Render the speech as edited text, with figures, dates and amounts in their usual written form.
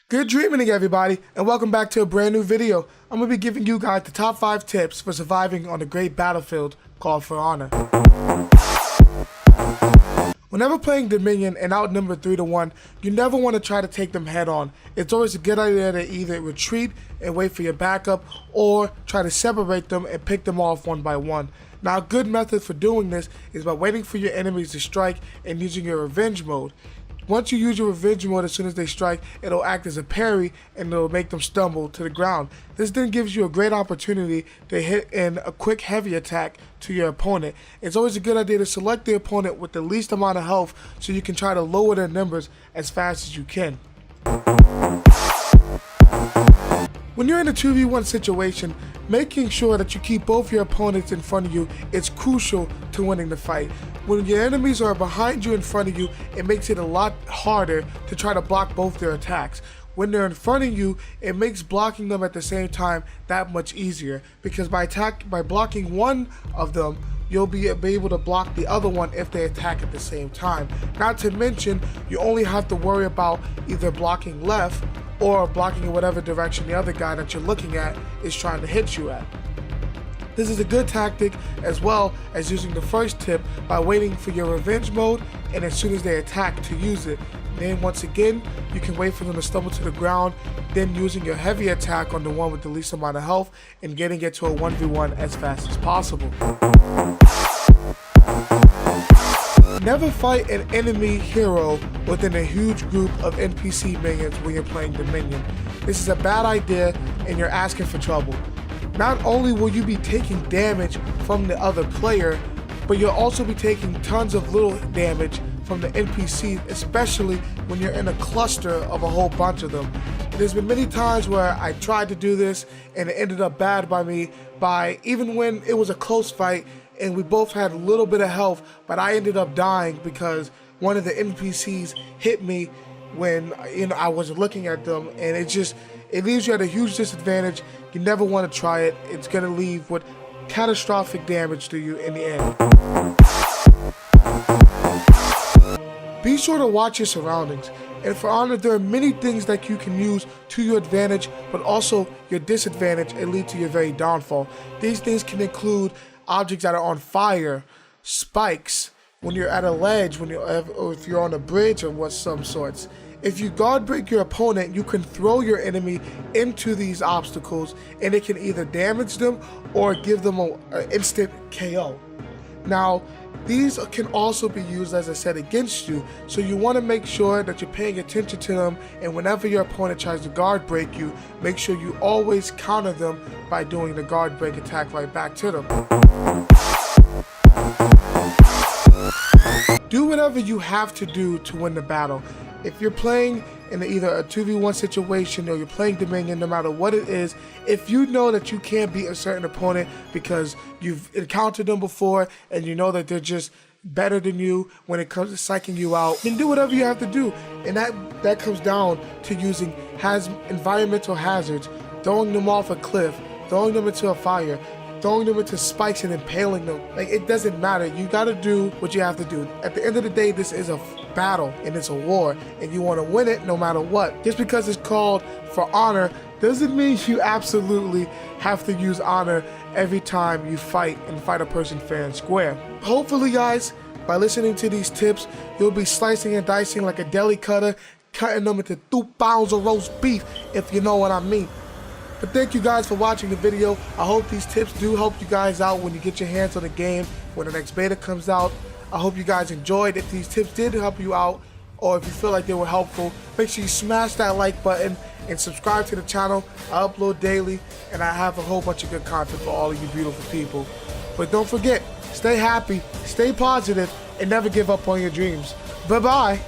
Good dreaming, everybody, and welcome back to a brand new video. I'm going to be giving you guys the top 5 tips for surviving on a great battlefield called For Honor. Whenever playing Dominion and outnumbered 3-1, you never want to try to take them head on. It's always a good idea to either retreat and wait for your backup or try to separate them and pick them off one by one. Now, a good method for doing this is by waiting for your enemies to strike and using your revenge mode. Once you use your revenge mode, as soon as they strike, it'll act as a parry and it'll make them stumble to the ground. This then gives you a great opportunity to hit in a quick heavy attack to your opponent. It's always a good idea to select the opponent with the least amount of health so you can try to lower their numbers as fast as you can. When you're in a 2v1 situation, making sure that you keep both your opponents in front of you is crucial to winning the fight. When your enemies are behind you in front of you, it makes it a lot harder to try to block both their attacks. When they're in front of you, it makes blocking them at the same time that much easier, because by blocking one of them, you'll be able to block the other one if they attack at the same time. Not to mention, you only have to worry about either blocking left or blocking in whatever direction the other guy that you're looking at is trying to hit you at. This is a good tactic, as well as using the first tip by waiting for your revenge mode and as soon as they attack to use it. Then once again, you can wait for them to stumble to the ground, then using your heavy attack on the one with the least amount of health and getting it to a 1v1 as fast as possible. Never fight an enemy hero within a huge group of NPC minions when you're playing Dominion. This is a bad idea and you're asking for trouble. Not only will you be taking damage from the other player, but you'll also be taking tons of little damage from the NPCs, especially when you're in a cluster of a whole bunch of them. There's been many times where I tried to do this and it ended up bad by me, even when it was a close fight and we both had a little bit of health, but I ended up dying because one of the NPCs hit me when I wasn't looking at them, and it leaves you at a huge disadvantage. You never want to try it. It's going to leave with catastrophic damage to you in the end. Be sure to watch your surroundings. And For Honor, there are many things that you can use to your advantage, but also your disadvantage and lead to your very downfall. These things can include objects that are on fire, spikes, when you're at a ledge, or if you're on a bridge or some sorts. If you guard break your opponent, you can throw your enemy into these obstacles and it can either damage them or give them an instant KO. Now, these can also be used, as I said, against you, so you want to make sure that you're paying attention to them, and whenever your opponent tries to guard break you, make sure you always counter them by doing the guard break attack right back to them. Do whatever you have to do to win the battle. If you're playing in either a 2v1 situation or you're playing Dominion, no matter what it is, if you know that you can't beat a certain opponent because you've encountered them before and you know that they're just better than you when it comes to psyching you out, then do whatever you have to do. And that comes down to using environmental hazards, throwing them off a cliff, throwing them into a fire, throwing them into spikes and impaling them. Like, it doesn't matter. You gotta do what you have to do. At the end of the day, this is a battle and it's a war, and you want to win it no matter what. Just because it's called For Honor doesn't mean you absolutely have to use honor every time you fight a person fair and square. Hopefully, guys, by listening to these tips, you'll be slicing and dicing like a deli cutter, cutting them into 2 pounds of roast beef, if you know what I mean. But thank you guys for watching the video. I hope these tips do help you guys out when you get your hands on the game, when the next beta comes out. I hope you guys enjoyed. If these tips did help you out, or if you feel like they were helpful, make sure you smash that like button and subscribe to the channel. I upload daily, and I have a whole bunch of good content for all of you beautiful people. But don't forget, stay happy, stay positive, and never give up on your dreams. Bye-bye.